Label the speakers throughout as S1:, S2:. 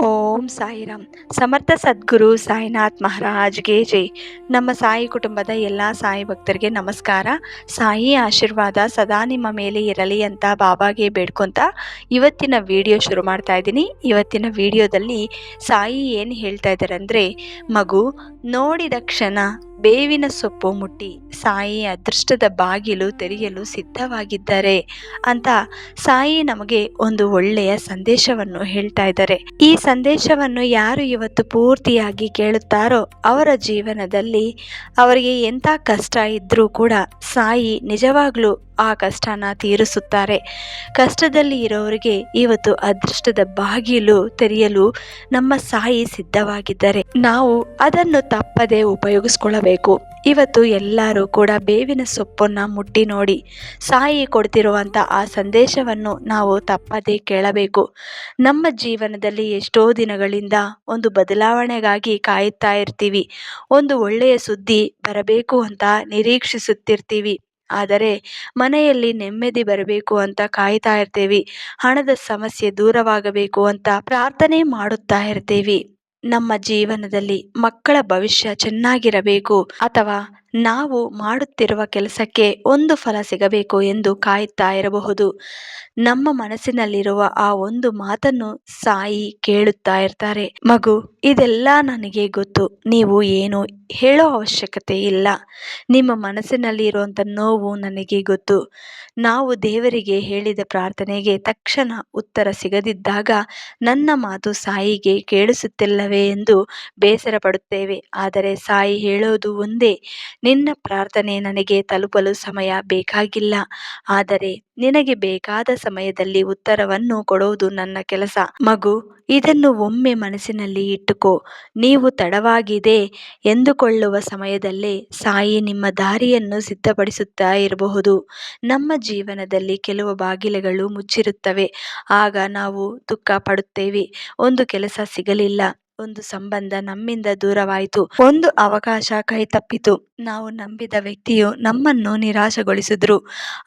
S1: ಓಂ ಸಾಯಿರಾಮ್. ಸಮರ್ಥ ಸದ್ಗುರು ಸಾಯಿನಾಥ್ ಮಹಾರಾಜ್ಗೆ ಜೈ. ನಮ್ಮ ಸಾಯಿ ಕುಟುಂಬದ ಎಲ್ಲ ಸಾಯಿ ಭಕ್ತರಿಗೆ ನಮಸ್ಕಾರ. ಸಾಯಿ ಆಶೀರ್ವಾದ ಸದಾ ನಿಮ್ಮ ಮೇಲೆ ಇರಲಿ ಅಂತ ಬಾಬಾಗೆ ಬೇಡ್ಕೊತ ಇವತ್ತಿನ ವಿಡಿಯೋ ಶುರು ಮಾಡ್ತಾ ಇದ್ದೀನಿ. ಇವತ್ತಿನ ವಿಡಿಯೋದಲ್ಲಿ ಸಾಯಿ ಏನು ಹೇಳ್ತಾ ಇದ್ದಾರೆ ಅಂದರೆ, ಮಗು ನೋಡಿದ ಕ್ಷಣ ಬೇವಿನ ಸೊಪ್ಪು ಮುಟ್ಟಿ ಸಾಯಿ ಅದೃಷ್ಟದ ಬಾಗಿಲು ತೆರೆಯಲು ಸಿದ್ಧವಾಗಿದ್ದಾರೆ ಅಂತ ಸಾಯಿ ನಮಗೆ ಒಂದು ಒಳ್ಳೆಯ ಸಂದೇಶವನ್ನು ಹೇಳ್ತಾ ಇದ್ದಾರೆ. ಈ ಸಂದೇಶವನ್ನು ಯಾರು ಇವತ್ತು ಪೂರ್ತಿಯಾಗಿ ಕೇಳುತ್ತಾರೋ ಅವರ ಜೀವನದಲ್ಲಿ ಅವರಿಗೆ ಎಂಥ ಕಷ್ಟ ಇದ್ರೂ ಕೂಡ ಸಾಯಿ ನಿಜವಾಗ್ಲೂ ಆ ಕಷ್ಟನ ತೀರಿಸುತ್ತಾರೆ. ಕಷ್ಟದಲ್ಲಿ ಇರೋರಿಗೆ ಇವತ್ತು ಅದೃಷ್ಟದ ಬಾಗಿಲು ತೆರೆಯಲು ನಮ್ಮ ಸಾಯಿ ಸಿದ್ಧವಾಗಿದ್ದಾರೆ. ನಾವು ಅದನ್ನು ತಪ್ಪದೆ ಉಪಯೋಗಿಸ್ಕೊಳ್ಳಬೇಕು. ಇವತ್ತು ಎಲ್ಲರೂ ಕೂಡ ಬೇವಿನ ಸೊಪ್ಪನ್ನು ಮುಟ್ಟಿ ನೋಡಿ. ಸಾಯಿ ಕೊಡ್ತಿರುವಂಥ ಆ ಸಂದೇಶವನ್ನು ನಾವು ತಪ್ಪದೇ ಕೇಳಬೇಕು. ನಮ್ಮ ಜೀವನದಲ್ಲಿ ಎಷ್ಟೋ ದಿನಗಳಿಂದ ಒಂದು ಬದಲಾವಣೆಗಾಗಿ ಕಾಯುತ್ತಾ ಇರ್ತೀವಿ. ಒಂದು ಒಳ್ಳೆಯ ಸುದ್ದಿ ಬರಬೇಕು ಅಂತ ನಿರೀಕ್ಷಿಸುತ್ತಿರ್ತೀವಿ. ಆದರೆ ಮನೆಯಲ್ಲಿ ನೆಮ್ಮದಿ ಬರಬೇಕು ಅಂತ ಕಾಯ್ತಾ ಇರ್ತೀವಿ. ಹಣದ ಸಮಸ್ಯೆ ದೂರವಾಗಬೇಕು ಅಂತ ಪ್ರಾರ್ಥನೆ ಮಾಡುತ್ತಾ ಇರ್ತೀವಿ. ನಮ್ಮ ಜೀವನದಲ್ಲಿ ಮಕ್ಕಳ ಭವಿಷ್ಯ ಚೆನ್ನಾಗಿರಬೇಕು ಅಥವಾ ನಾವು ಮಾಡುತ್ತಿರುವ ಕೆಲಸಕ್ಕೆ ಒಂದು ಫಲ ಸಿಗಬೇಕು ಎಂದು ಕಾಯುತ್ತಾ ಇರಬಹುದು. ನಮ್ಮ ಮನಸ್ಸಿನಲ್ಲಿರುವ ಆ ಒಂದು ಮಾತನ್ನು ಸಾಯಿ ಕೇಳುತ್ತಾ ಇರ್ತಾರೆ. ಮಗು, ಇದೆಲ್ಲ ನನಗೆ ಗೊತ್ತು. ನೀವು ಏನು ಹೇಳೋ ಅವಶ್ಯಕತೆ ಇಲ್ಲ. ನಿಮ್ಮ ಮನಸ್ಸಿನಲ್ಲಿ ಇರುವಂಥ ನೋವು ನನಗೆ ಗೊತ್ತು. ನಾವು ದೇವರಿಗೆ ಹೇಳಿದ ಪ್ರಾರ್ಥನೆಗೆ ತಕ್ಷಣ ಉತ್ತರ ಸಿಗದಿದ್ದಾಗ ನನ್ನ ಮಾತು ಸಾಯಿಗೆ ಕೇಳಿಸುತ್ತಿಲ್ಲವೇ ಎಂದು ಬೇಸರ ಪಡುತ್ತೇವೆ. ಆದರೆ ಸಾಯಿ ಹೇಳೋದು ಒಂದೇ, ನಿನ್ನ ಪ್ರಾರ್ಥನೆ ನನಗೆ ತಲುಪಲು ಸಮಯ ಬೇಕಾಗಿಲ್ಲ. ಆದರೆ ನಿನಗೆ ಬೇಕಾದ ಸಮಯದಲ್ಲಿ ಉತ್ತರವನ್ನು ಕೊಡುವುದು ನನ್ನ ಕೆಲಸ. ಮಗು, ಇದನ್ನು ಒಮ್ಮೆ ಮನಸ್ಸಿನಲ್ಲಿ ಇಟ್ಟುಕೋ. ನೀವು ತಡವಾಗಿದೆ ಎಂದುಕೊಳ್ಳುವ ಸಮಯದಲ್ಲೇ ಸಾಯಿ ನಿಮ್ಮ ದಾರಿಯನ್ನು ಸಿದ್ಧಪಡಿಸುತ್ತಾ ಇರಬಹುದು. ನಮ್ಮ ಜೀವನದಲ್ಲಿ ಕೆಲವು ಬಾಗಿಲುಗಳು ಮುಚ್ಚಿರುತ್ತವೆ. ಆಗ ನಾವು ದುಃಖ ಪಡುತ್ತೇವೆ. ಒಂದು ಕೆಲಸ ಸಿಗಲಿಲ್ಲ, ಒಂದು ಸಂಬಂಧ ನಮ್ಮಿಂದ ದೂರವಾಯಿತು, ಒಂದು ಅವಕಾಶ ಕೈತಪ್ಪಿತು, ನಾವು ನಂಬಿದ ವ್ಯಕ್ತಿಯು ನಮ್ಮನ್ನು ನಿರಾಶೆಗೊಳಿಸಿದ್ರು.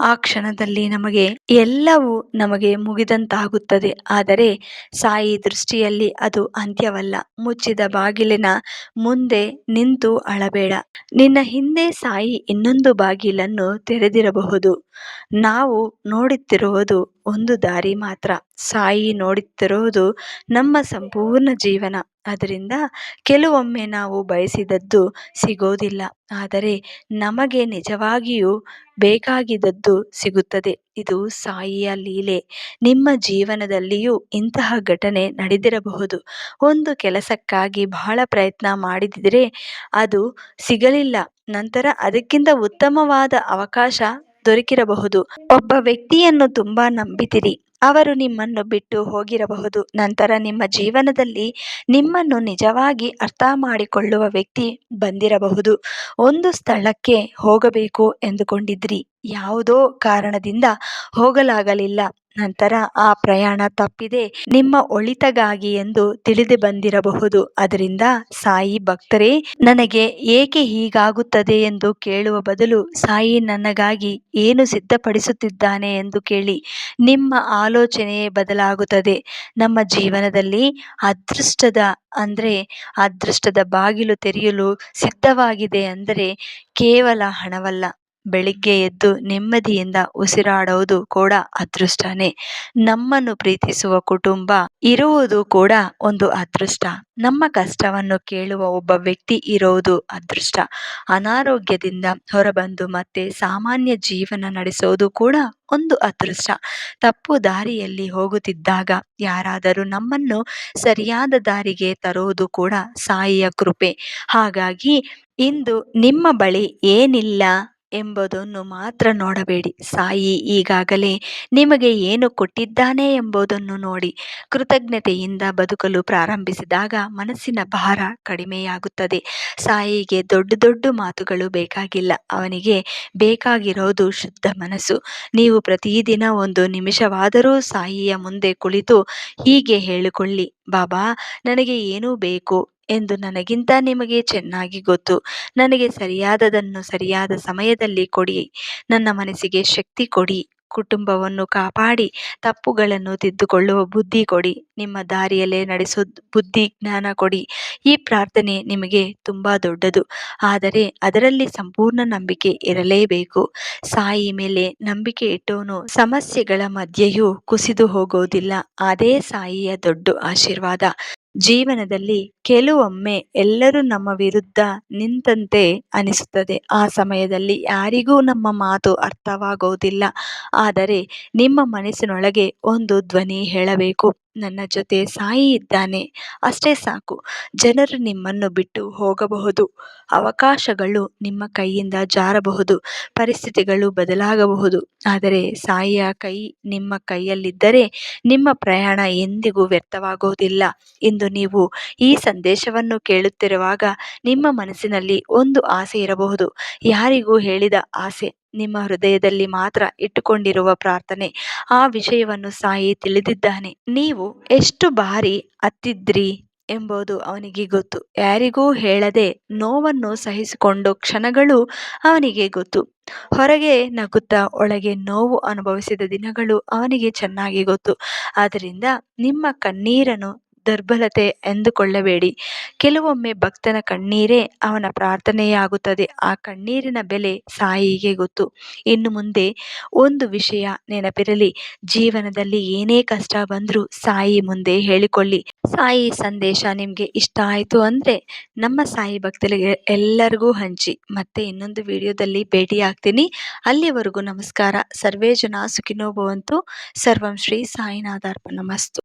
S1: ಆ ಕ್ಷಣದಲ್ಲಿ ನಮಗೆ ಎಲ್ಲವೂ ನಮಗೆ ಮುಗಿದಂತಾಗುತ್ತದೆ. ಆದರೆ ಸಾಯಿ ದೃಷ್ಟಿಯಲ್ಲಿ ಅದು ಅಂತ್ಯವಲ್ಲ. ಮುಚ್ಚಿದ ಬಾಗಿಲಿನ ಮುಂದೆ ನಿಂತು ಅಳಬೇಡ. ನಿನ್ನ ಹಿಂದೆ ಸಾಯಿ ಇನ್ನೊಂದು ಬಾಗಿಲನ್ನು ತೆರೆದಿರಬಹುದು. ನಾವು ನೋಡುತ್ತಿರುವುದು ಒಂದು ದಾರಿ ಮಾತ್ರ. ಸಾಯಿ ನೋಡುತ್ತಿರುವುದು ನಮ್ಮ ಸಂಪೂರ್ಣ ಜೀವನ. ಅದರಿಂದ ಕೆಲವೊಮ್ಮೆ ನಾವು ಬಯಸಿದದ್ದು ಸಿಗೋದಿಲ್ಲ, ಆದರೆ ನಮಗೆ ನಿಜವಾಗಿಯೂ ಬೇಕಾಗಿದ್ದದ್ದು ಸಿಗುತ್ತದೆ. ಇದು ಸಾಯಿಯ ಲೀಲೆ. ನಿಮ್ಮ ಜೀವನದಲ್ಲಿಯೂ ಇಂತಹ ಘಟನೆ ನಡೆದಿರಬಹುದು. ಒಂದು ಕೆಲಸಕ್ಕಾಗಿ ಬಹಳ ಪ್ರಯತ್ನ ಮಾಡಿದಿದ್ರೆ ಅದು ಸಿಗಲಿಲ್ಲ. ನಂತರ ಅದಕ್ಕಿಂತ ಉತ್ತಮವಾದ ಅವಕಾಶ ದೊರಕಿರಬಹುದು. ಒಬ್ಬ ವ್ಯಕ್ತಿಯನ್ನು ತುಂಬಾ ನಂಬಿದಿರಿ, ಅವರು ನಿಮ್ಮನ್ನು ಬಿಟ್ಟು ಹೋಗಿರಬಹುದು. ನಂತರ ನಿಮ್ಮ ಜೀವನದಲ್ಲಿ ನಿಮ್ಮನ್ನು ನಿಜವಾಗಿ ಅರ್ಥ ಮಾಡಿಕೊಳ್ಳುವ ವ್ಯಕ್ತಿ ಬಂದಿರಬಹುದು. ಒಂದು ಸ್ಥಳಕ್ಕೆ ಹೋಗಬೇಕು ಎಂದುಕೊಂಡಿದ್ರಿ, ಯಾವುದೋ ಕಾರಣದಿಂದ ಹೋಗಲಾಗಲಿಲ್ಲ. ನಂತರ ಆ ಪ್ರಯಾಣ ತಪ್ಪಿದೆ ನಿಮ್ಮ ಒಳಿತಗಾಗಿ ಎಂದು ತಿಳಿದು ಬಂದಿರಬಹುದು. ಅದರಿಂದ ಸಾಯಿ ಭಕ್ತರೇ, ನನಗೆ ಏಕೆ ಹೀಗಾಗುತ್ತದೆ ಎಂದು ಕೇಳುವ ಬದಲು ಸಾಯಿ ನನಗಾಗಿ ಏನು ಸಿದ್ಧಪಡಿಸುತ್ತಿದ್ದಾನೆ ಎಂದು ಕೇಳಿ. ನಿಮ್ಮ ಆಲೋಚನೆಯೇ ಬದಲಾಗುತ್ತದೆ. ನಮ್ಮ ಜೀವನದಲ್ಲಿ ಅದೃಷ್ಟದ ಬಾಗಿಲು ತೆರೆಯಲು ಸಿದ್ಧವಾಗಿದೆ ಅಂದರೆ ಕೇವಲ ಹಣವಲ್ಲ. ಬೆಳಿಗ್ಗೆ ಎದ್ದು ನೆಮ್ಮದಿಯಿಂದ ಉಸಿರಾಡುವುದು ಕೂಡ ಅದೃಷ್ಟನೇ. ನಮ್ಮನ್ನು ಪ್ರೀತಿಸುವ ಕುಟುಂಬ ಇರುವುದು ಕೂಡ ಒಂದು ಅದೃಷ್ಟ. ನಮ್ಮ ಕಷ್ಟವನ್ನು ಕೇಳುವ ಒಬ್ಬ ವ್ಯಕ್ತಿ ಇರುವುದು ಅದೃಷ್ಟ. ಅನಾರೋಗ್ಯದಿಂದ ಹೊರಬಂದು ಮತ್ತೆ ಸಾಮಾನ್ಯ ಜೀವನ ನಡೆಸೋದು ಕೂಡ ಒಂದು ಅದೃಷ್ಟ. ತಪ್ಪು ದಾರಿಯಲ್ಲಿ ಹೋಗುತ್ತಿದ್ದಾಗ ಯಾರಾದರೂ ನಮ್ಮನ್ನು ಸರಿಯಾದ ದಾರಿಗೆ ತರುವುದು ಕೂಡ ಸಾಯಿಯ ಕೃಪೆ. ಹಾಗಾಗಿ ಇಂದು ನಿಮ್ಮ ಬಳಿ ಏನಿಲ್ಲ ಎಂಬುದನ್ನು ಮಾತ್ರ ನೋಡಬೇಡಿ. ಸಾಯಿ ಈಗಾಗಲೇ ನಿಮಗೆ ಏನು ಕೊಟ್ಟಿದ್ದಾನೆ ಎಂಬುದನ್ನು ನೋಡಿ. ಕೃತಜ್ಞತೆಯಿಂದ ಬದುಕಲು ಪ್ರಾರಂಭಿಸಿದಾಗ ಮನಸ್ಸಿನ ಭಾರ ಕಡಿಮೆಯಾಗುತ್ತದೆ. ಸಾಯಿಗೆ ದೊಡ್ಡ ದೊಡ್ಡ ಮಾತುಗಳು ಬೇಕಾಗಿಲ್ಲ. ಅವನಿಗೆ ಬೇಕಾಗಿರೋದು ಶುದ್ಧ ಮನಸ್ಸು. ನೀವು ಪ್ರತಿದಿನ ಒಂದು ನಿಮಿಷವಾದರೂ ಸಾಯಿಯ ಮುಂದೆ ಕುಳಿತು ಹೀಗೆ ಹೇಳಿಕೊಳ್ಳಿ, ಬಾಬಾ, ನನಗೆ ಏನು ಬೇಕು ಎಂದು ನನಗಿಂತ ನಿಮಗೆ ಚೆನ್ನಾಗಿ ಗೊತ್ತು. ನನಗೆ ಸರಿಯಾದದನ್ನು ಸರಿಯಾದ ಸಮಯದಲ್ಲಿ ಕೊಡಿ. ನನ್ನ ಮನಸ್ಸಿಗೆ ಶಕ್ತಿ ಕೊಡಿ. ಕುಟುಂಬವನ್ನು ಕಾಪಾಡಿ ತಪ್ಪುಗಳನ್ನು ತಿದ್ದುಕೊಳ್ಳುವ ಬುದ್ಧಿ ಕೊಡಿ. ನಿಮ್ಮ ದಾರಿಯಲ್ಲೇ ನಡೆಸೋ ಬುದ್ಧಿ ಜ್ಞಾನ ಕೊಡಿ. ಈ ಪ್ರಾರ್ಥನೆ ನಿಮಗೆ ತುಂಬಾ ದೊಡ್ಡದು, ಆದರೆ ಅದರಲ್ಲಿ ಸಂಪೂರ್ಣ ನಂಬಿಕೆ ಇರಲೇಬೇಕು. ಸಾಯಿ ಮೇಲೆ ನಂಬಿಕೆ ಇಟ್ಟವನು ಸಮಸ್ಯೆಗಳ ಮಧ್ಯೆಯೂ ಕುಸಿದು ಹೋಗೋದಿಲ್ಲ. ಅದೇ ಸಾಯಿಯ ದೊಡ್ಡ ಆಶೀರ್ವಾದ. ಜೀವನದಲ್ಲಿ ಕೆಲವೊಮ್ಮೆ ಎಲ್ಲರೂ ನಮ್ಮ ವಿರುದ್ಧ ನಿಂತಂತೆ ಅನಿಸುತ್ತದೆ. ಆ ಸಮಯದಲ್ಲಿ ಯಾರಿಗೂ ನಮ್ಮ ಮಾತು ಅರ್ಥವಾಗೋದಿಲ್ಲ. ಆದರೆ ನಿಮ್ಮ ಮನಸ್ಸಿನೊಳಗೆ ಒಂದು ಧ್ವನಿ ಹೇಳಬೇಕು, ನನ್ನ ಜೊತೆ ಸಾಯಿ ಇದ್ದಾನೆ. ಅಷ್ಟೇ ಸಾಕು. ಜನರು ನಿಮ್ಮನ್ನು ಬಿಟ್ಟು ಹೋಗಬಹುದು, ಅವಕಾಶಗಳು ನಿಮ್ಮ ಕೈಯಿಂದ ಜಾರಬಹುದು, ಪರಿಸ್ಥಿತಿಗಳು ಬದಲಾಗಬಹುದು. ಆದರೆ ಸಾಯಿಯ ಕೈ ನಿಮ್ಮ ಕೈಯಲ್ಲಿದ್ದರೆ ನಿಮ್ಮ ಪ್ರಯಾಣ ಎಂದಿಗೂ ವ್ಯರ್ಥವಾಗುವುದಿಲ್ಲ. ಇಂದು ನೀವು ಈ ಸಂದೇಶವನ್ನು ಕೇಳುತ್ತಿರುವಾಗ ನಿಮ್ಮ ಮನಸ್ಸಿನಲ್ಲಿ ಒಂದು ಆಸೆ ಇರಬಹುದು, ಯಾರಿಗೂ ಹೇಳಿದ ಆಸೆ, ನಿಮ್ಮ ಹೃದಯದಲ್ಲಿ ಮಾತ್ರ ಇಟ್ಟುಕೊಂಡಿರುವ ಪ್ರಾರ್ಥನೆ. ಆ ವಿಷಯವನ್ನು ಸಾಯಿ ತಿಳಿದಿದ್ದಾನೆ. ನೀವು ಎಷ್ಟು ಬಾರಿ ಅತ್ತಿದ್ರಿ ಎಂಬುದು ಅವನಿಗೆ ಗೊತ್ತು. ಯಾರಿಗೂ ಹೇಳದೆ ನೋವನ್ನು ಸಹಿಸಿಕೊಂಡು ಕ್ಷಣಗಳು ಅವನಿಗೆ ಗೊತ್ತು. ಹೊರಗೆ ನಗುತ್ತಾ ಒಳಗೆ ನೋವು ಅನುಭವಿಸಿದ ದಿನಗಳು ಅವನಿಗೆ ಚೆನ್ನಾಗಿ ಗೊತ್ತು. ಆದ್ದರಿಂದ ನಿಮ್ಮ ಕಣ್ಣೀರನ್ನು ದುರ್ಬಲತೆ ಎಂದುಕೊಳ್ಳಬೇಡಿ. ಕೆಲವೊಮ್ಮೆ ಭಕ್ತನ ಕಣ್ಣೀರೇ ಅವನ ಪ್ರಾರ್ಥನೆಯಾಗುತ್ತದೆ. ಆ ಕಣ್ಣೀರಿನ ಬೆಲೆ ಸಾಯಿಗೆ ಗೊತ್ತು. ಇನ್ನು ಮುಂದೆ ಒಂದು ವಿಷಯ ನೆನಪಿರಲಿ, ಜೀವನದಲ್ಲಿ ಏನೇ ಕಷ್ಟ ಬಂದರೂ ಸಾಯಿ ಮುಂದೆ ಹೇಳಿಕೊಳ್ಳಿ. ಸಾಯಿ ಸಂದೇಶ ನಿಮಗೆ ಇಷ್ಟ ಆಯಿತು ಅಂದರೆ ನಮ್ಮ ಸಾಯಿ ಭಕ್ತರಿಗೆ ಎಲ್ಲರಿಗೂ ಹಂಚಿ. ಮತ್ತೆ ಇನ್ನೊಂದು ವಿಡಿಯೋದಲ್ಲಿ ಭೇಟಿಯಾಗ್ತೀನಿ. ಅಲ್ಲಿವರೆಗೂ ನಮಸ್ಕಾರ. ಸರ್ವೇ ಜನ ಸುಖಿನೋ ಭವಂತು. ಸರ್ವಂ ಶ್ರೀ ಸಾಯಿನಾಥಾರ್ಪಣಮಸ್ತು.